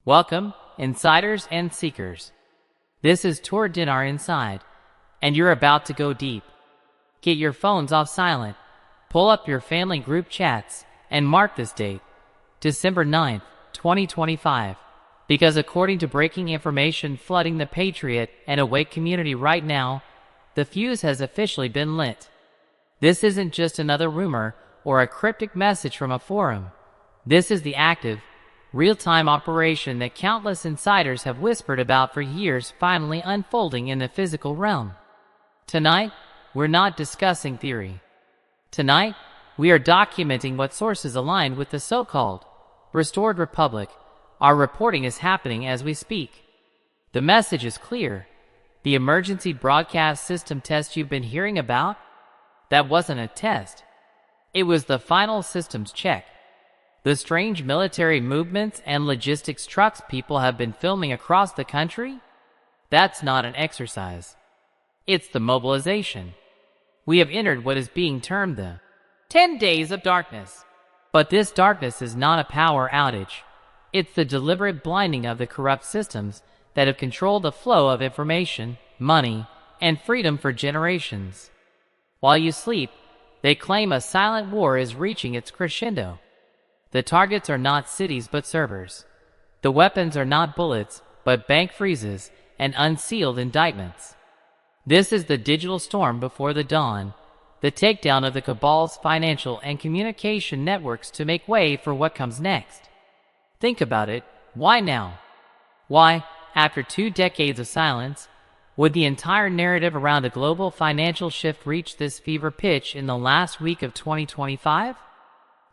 Welcome, insiders and seekers. This is TURE Dinar Inside, and you're about to go deep. Get your phones off silent, pull up your family group chats, and mark this date, December 9th, 2025, because according to breaking information flooding the Patriot and Awake community right now, the fuse has officially been lit. This isn't just another rumor or a cryptic message from a forum. This is the active, real-time operation that countless insiders have whispered about for years finally unfolding in the physical realm. Tonight, we're not discussing theory. Tonight, we are documenting what sources aligned with the so-called restored republic. Our reporting is happening as we speak. The message is clear. The emergency broadcast system test you've been hearing about? That wasn't a test. It was the final systems check. The strange military movements and logistics trucks people have been filming across the country? That's not an exercise. It's the mobilization. We have entered what is being termed the 10 days of darkness. But this darkness is not a power outage. It's the deliberate blinding of the corrupt systems that have controlled the flow of information, money, and freedom for generations. While you sleep, they claim a silent war is reaching its crescendo. The targets are not cities but servers. The weapons are not bullets but bank freezes and unsealed indictments. This is the digital storm before the dawn, the takedown of the cabal's financial and communication networks to make way for what comes next. Think about it. Why now? Why, after 2 decades of silence, would the entire narrative around a global financial shift reach this fever pitch in the last week of 2025?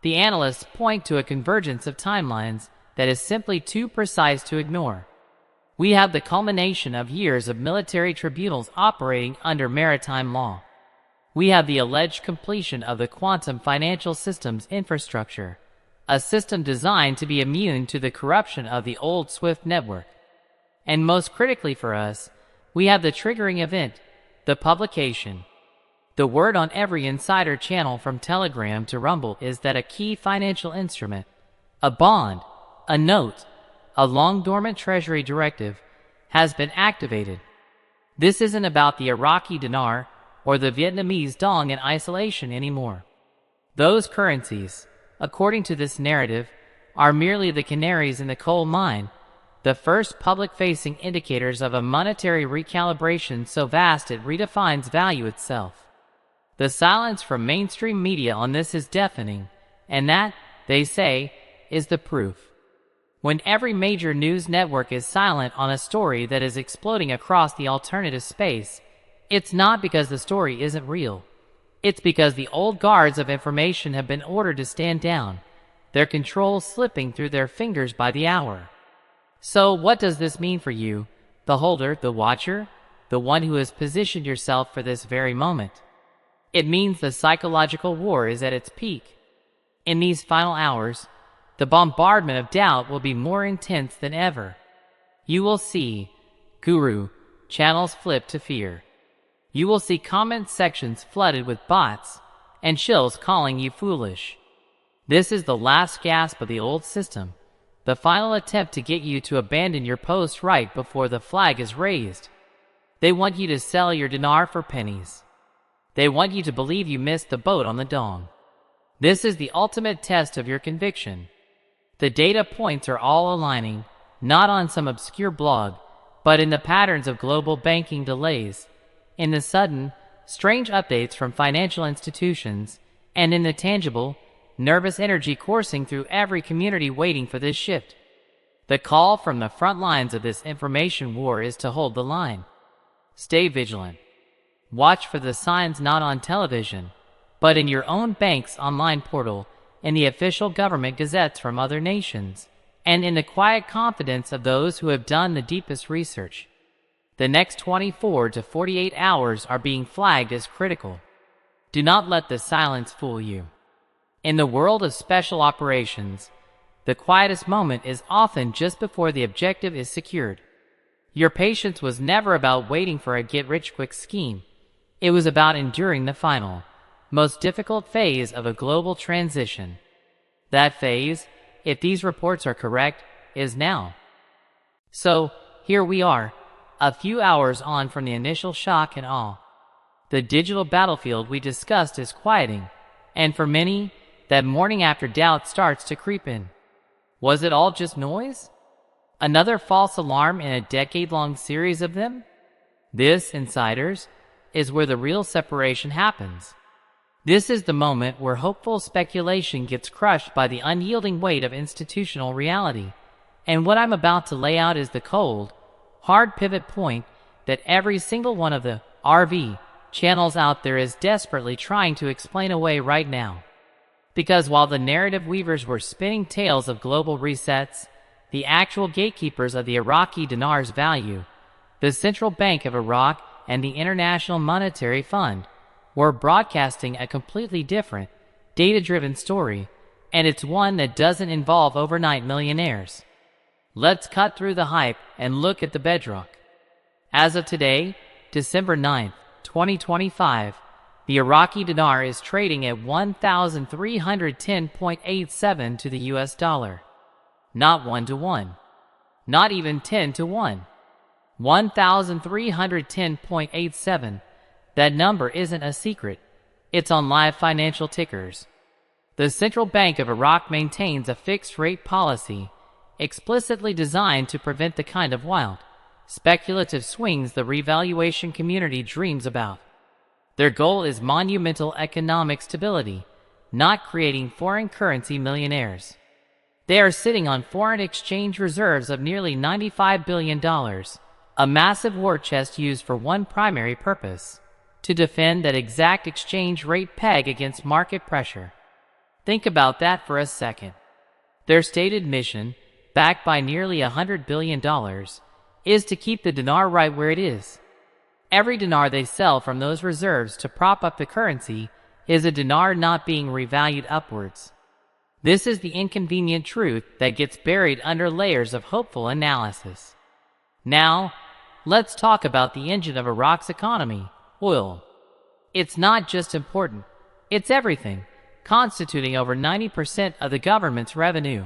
The analysts point to a convergence of timelines that is simply too precise to ignore. We have the culmination of years of military tribunals operating under maritime law. We have the alleged completion of the quantum financial systems infrastructure, a system designed to be immune to the corruption of the old SWIFT network. And most critically for us, we have the triggering event, the publication. The word on every insider channel from Telegram to Rumble is that a key financial instrument, a bond, a note, a long-dormant treasury directive, has been activated. This isn't about the Iraqi dinar or the Vietnamese dong in isolation anymore. Those currencies, according to this narrative, are merely the canaries in the coal mine, the first public-facing indicators of a monetary recalibration so vast it redefines value itself. The silence from mainstream media on this is deafening, and that, they say, is the proof. When every major news network is silent on a story that is exploding across the alternative space, it's not because the story isn't real. It's because the old guards of information have been ordered to stand down, their control slipping through their fingers by the hour. So what does this mean for you, the holder, the watcher, the one who has positioned yourself for this very moment? It means the psychological war is at its peak. In these final hours, the bombardment of doubt will be more intense than ever. You will see, guru, channels flip to fear. You will see comment sections flooded with bots and shills calling you foolish. This is the last gasp of the old system. The final attempt to get you to abandon your post right before the flag is raised. They want you to sell your dinar for pennies. They want you to believe you missed the boat on the Dong. This is the ultimate test of your conviction. The data points are all aligning, not on some obscure blog, but in the patterns of global banking delays, in the sudden, strange updates from financial institutions, and in the tangible, nervous energy coursing through every community waiting for this shift. The call from the front lines of this information war is to hold the line. Stay vigilant. Watch for the signs not on television, but in your own bank's online portal, in the official government gazettes from other nations, and in the quiet confidence of those who have done the deepest research. The next 24 to 48 hours are being flagged as critical. Do not let the silence fool you. In the world of special operations, the quietest moment is often just before the objective is secured. Your patience was never about waiting for a get-rich-quick scheme. It was about enduring the final, most difficult phase of a global transition. That phase, if these reports are correct, is now. So, here we are, a few hours on from the initial shock and awe. The digital battlefield we discussed is quieting, and for many, that morning after doubt starts to creep in. Was it all just noise? Another false alarm in a decade-long series of them? This, insiders, is where the real separation happens. This is the moment where hopeful speculation gets crushed by the unyielding weight of institutional reality. And what I'm about to lay out is the cold, hard pivot point that every single one of the RV channels out there is desperately trying to explain away right now. Because while the narrative weavers were spinning tales of global resets, the actual gatekeepers of the Iraqi dinar's value, the Central Bank of Iraq and the International Monetary Fund, were broadcasting a completely different, data-driven story, and it's one that doesn't involve overnight millionaires. Let's cut through the hype and look at the bedrock. As of today, December 9th, 2025, the Iraqi dinar is trading at 1,310.87 to the US dollar. Not 1 to 1. Not even 10 to 1. 1,310.87. That number isn't a secret. It's on live financial tickers. The Central Bank of Iraq maintains a fixed rate policy explicitly designed to prevent the kind of wild, speculative swings the revaluation community dreams about. Their goal is monumental economic stability, not creating foreign currency millionaires. They are sitting on foreign exchange reserves of nearly $95 billion, a massive war chest used for one primary purpose: to defend that exact exchange rate peg against market pressure. Think about that for a second. Their stated mission, backed by nearly $100 billion, is to keep the dinar right where it is. Every dinar they sell from those reserves to prop up the currency is a dinar not being revalued upwards. This is the inconvenient truth that gets buried under layers of hopeful analysis. Now, let's talk about the engine of Iraq's economy: oil. It's not just important, it's everything, constituting over 90% of the government's revenue.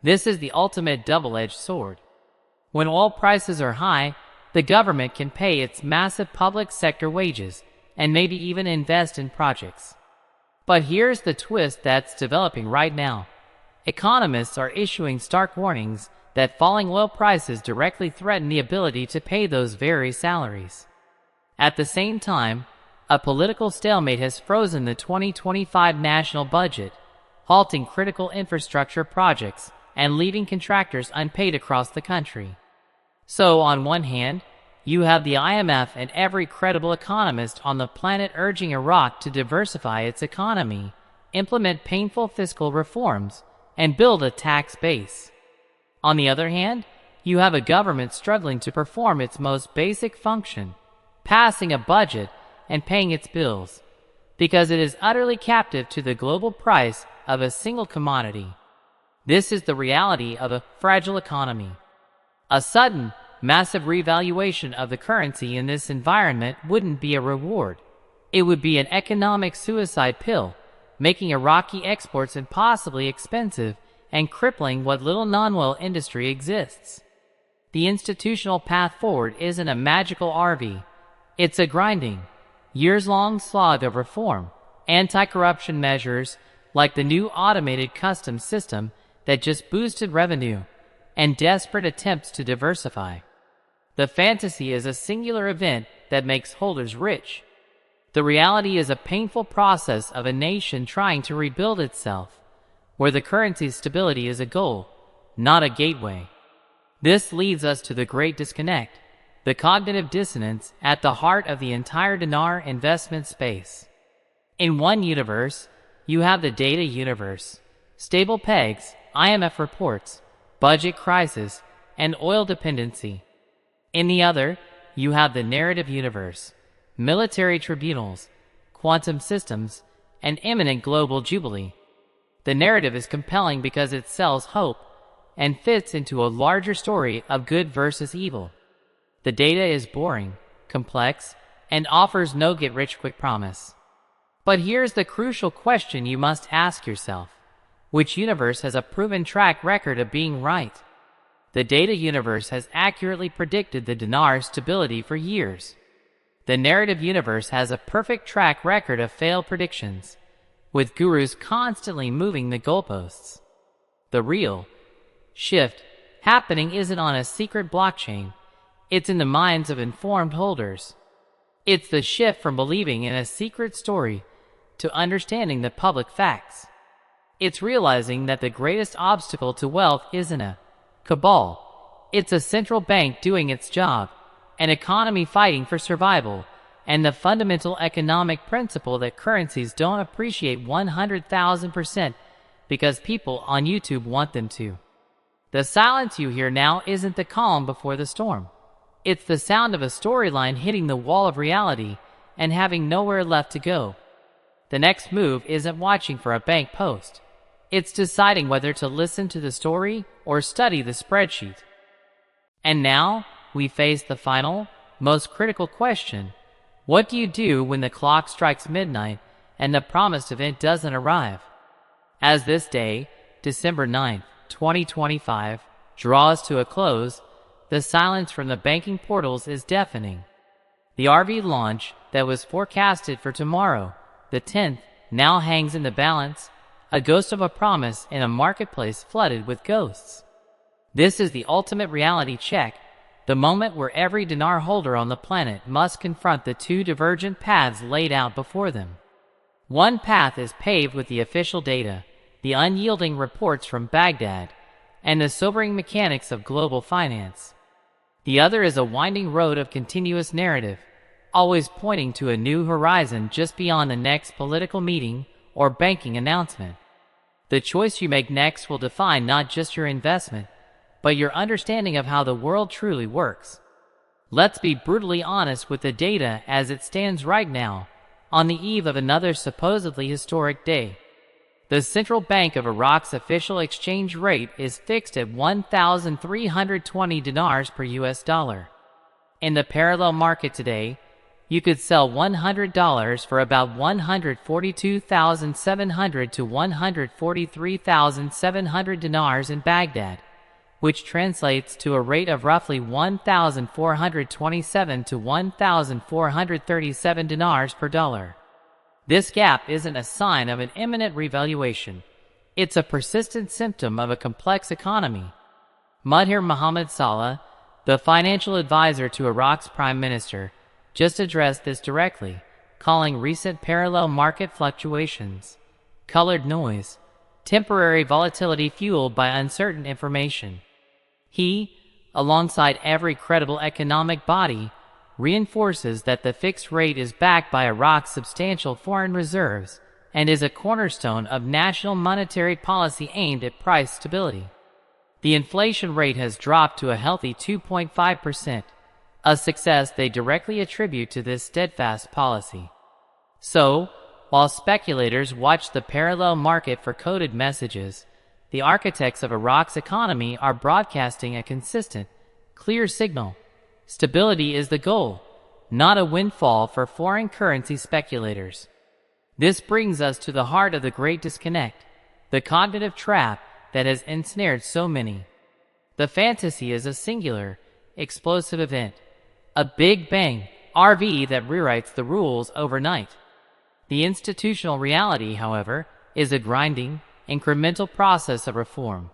This is the ultimate double-edged sword. When oil prices are high, the government can pay its massive public sector wages and maybe even invest in projects. But here's the twist that's developing right now. Economists are issuing stark warnings that falling oil prices directly threaten the ability to pay those very salaries. At the same time, a political stalemate has frozen the 2025 national budget, halting critical infrastructure projects and leaving contractors unpaid across the country. So, on one hand, you have the IMF and every credible economist on the planet urging Iraq to diversify its economy, implement painful fiscal reforms, and build a tax base. On the other hand, you have a government struggling to perform its most basic function: passing a budget and paying its bills, because it is utterly captive to the global price of a single commodity. This is the reality of a fragile economy. A sudden, massive revaluation of the currency in this environment wouldn't be a reward. It would be an economic suicide pill, making Iraqi exports impossibly expensive and crippling what little non-oil industry exists. The institutional path forward isn't a magical RV. It's a grinding, years-long slog of reform, anti-corruption measures like the new automated customs system that just boosted revenue, and desperate attempts to diversify. The fantasy is a singular event that makes holders rich. The reality is a painful process of a nation trying to rebuild itself, where the currency's stability is a goal, not a gateway. This leads us to the great disconnect, the cognitive dissonance at the heart of the entire dinar investment space. In one universe, you have the data universe: stable pegs, IMF reports, budget crisis, and oil dependency. In the other, you have the narrative universe: military tribunals, quantum systems, and imminent global jubilee. The narrative is compelling because it sells hope and fits into a larger story of good versus evil. The data is boring, complex, and offers no get-rich-quick promise. But here's the crucial question you must ask yourself: which universe has a proven track record of being right? The data universe has accurately predicted the dinar's stability for years. The narrative universe has a perfect track record of failed predictions, with gurus constantly moving the goalposts. The real shift happening isn't on a secret blockchain. It's in the minds of informed holders. It's the shift from believing in a secret story to understanding the public facts. It's realizing that the greatest obstacle to wealth isn't a cabal. It's a central bank doing its job, an economy fighting for survival, and the fundamental economic principle that currencies don't appreciate 100,000% because people on YouTube want them to. The silence you hear now isn't the calm before the storm. It's the sound of a storyline hitting the wall of reality and having nowhere left to go. The next move isn't watching for a bank post. It's deciding whether to listen to the story or study the spreadsheet. And now, we face the final, most critical question. What do you do when the clock strikes midnight and the promised event doesn't arrive? As this day, December 9th, 2025, draws to a close, the silence from the banking portals is deafening. The RV launch that was forecasted for tomorrow, the 10th, now hangs in the balance, a ghost of a promise in a marketplace flooded with ghosts. This is the ultimate reality check, the moment where every dinar holder on the planet must confront the two divergent paths laid out before them. One path is paved with the official data, the unyielding reports from Baghdad, and the sobering mechanics of global finance. The other is a winding road of continuous narrative, always pointing to a new horizon just beyond the next political meeting or banking announcement. The choice you make next will define not just your investment, but your understanding of how the world truly works. Let's be brutally honest with the data as it stands right now, on the eve of another supposedly historic day. The Central Bank of Iraq's official exchange rate is fixed at 1,320 dinars per US dollar. In the parallel market today, you could sell $100 for about 142,700 to 143,700 dinars in Baghdad, which translates to a rate of roughly 1,427 to 1,437 dinars per dollar. This gap isn't a sign of an imminent revaluation. It's a persistent symptom of a complex economy. Mudhir Mohammed Saleh, the financial advisor to Iraq's prime minister, just addressed this directly, calling recent parallel market fluctuations colored noise, temporary volatility fueled by uncertain information. He, alongside every credible economic body, reinforces that the fixed rate is backed by Iraq's substantial foreign reserves and is a cornerstone of national monetary policy aimed at price stability. The inflation rate has dropped to a healthy 2.5%, a success they directly attribute to this steadfast policy. So, while speculators watch the parallel market for coded messages, the architects of Iraq's economy are broadcasting a consistent, clear signal. Stability is the goal, not a windfall for foreign currency speculators. This brings us to the heart of the great disconnect, the cognitive trap that has ensnared so many. The fantasy is a singular, explosive event, a big bang RV that rewrites the rules overnight. The institutional reality, however, is a grinding, incremental process of reform.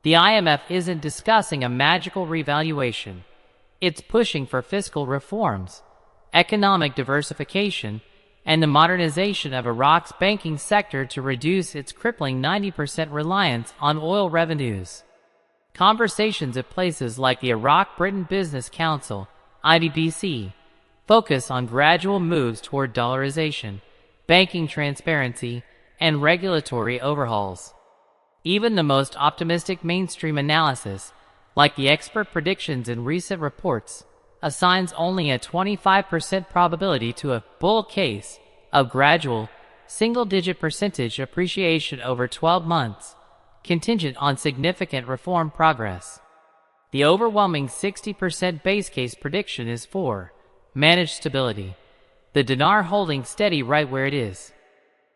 The IMF isn't discussing a magical revaluation. It's pushing for fiscal reforms, economic diversification, and the modernization of Iraq's banking sector to reduce its crippling 90% reliance on oil revenues. Conversations at places like the Iraq-Britain Business Council, IBBC, focus on gradual moves toward dollarization, banking transparency, and regulatory overhauls. Even the most optimistic mainstream analysis, like the expert predictions in recent reports, assigns only a 25% probability to a bull case of gradual, single-digit percentage appreciation over 12 months, contingent on significant reform progress. The overwhelming 60% base case prediction is for managed stability, the dinar holding steady right where it is.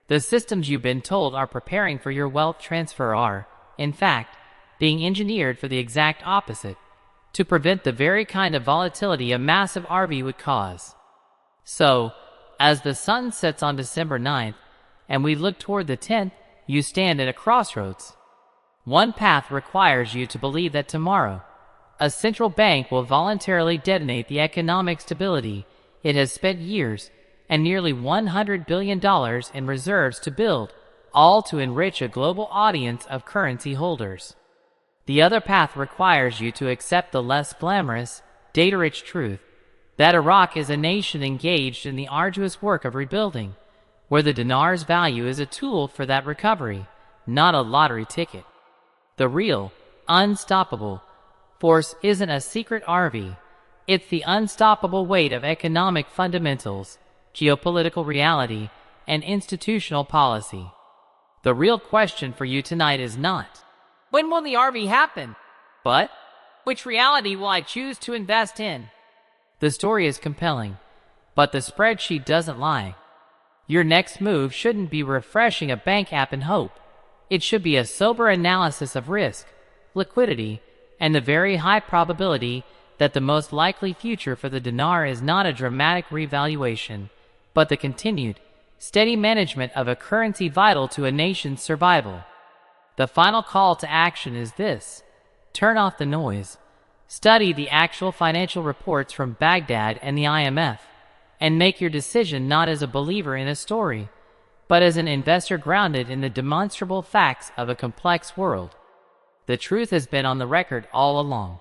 The systems you've been told are preparing for your wealth transfer are, in fact, being engineered for the exact opposite, to prevent the very kind of volatility a massive RV would cause. So, as the sun sets on December 9th, and we look toward the 10th, you stand at a crossroads. One path requires you to believe that tomorrow, a central bank will voluntarily detonate the economic stability it has spent years and nearly $100 billion in reserves to build, all to enrich a global audience of currency holders. The other path requires you to accept the less glamorous, data-rich truth that Iraq is a nation engaged in the arduous work of rebuilding, where the dinar's value is a tool for that recovery, not a lottery ticket. The real, unstoppable force isn't a secret RV. It's the unstoppable weight of economic fundamentals, geopolitical reality, and institutional policy. The real question for you tonight is not, when will the RV happen? But, which reality will I choose to invest in? The story is compelling, but the spreadsheet doesn't lie. Your next move shouldn't be refreshing a bank app in hope. It should be a sober analysis of risk, liquidity, and the very high probability that the most likely future for the dinar is not a dramatic revaluation, but the continued, steady management of a currency vital to a nation's survival. The final call to action is this: turn off the noise. Study the actual financial reports from Baghdad and the IMF, and make your decision not as a believer in a story, but as an investor grounded in the demonstrable facts of a complex world. The truth has been on the record all along.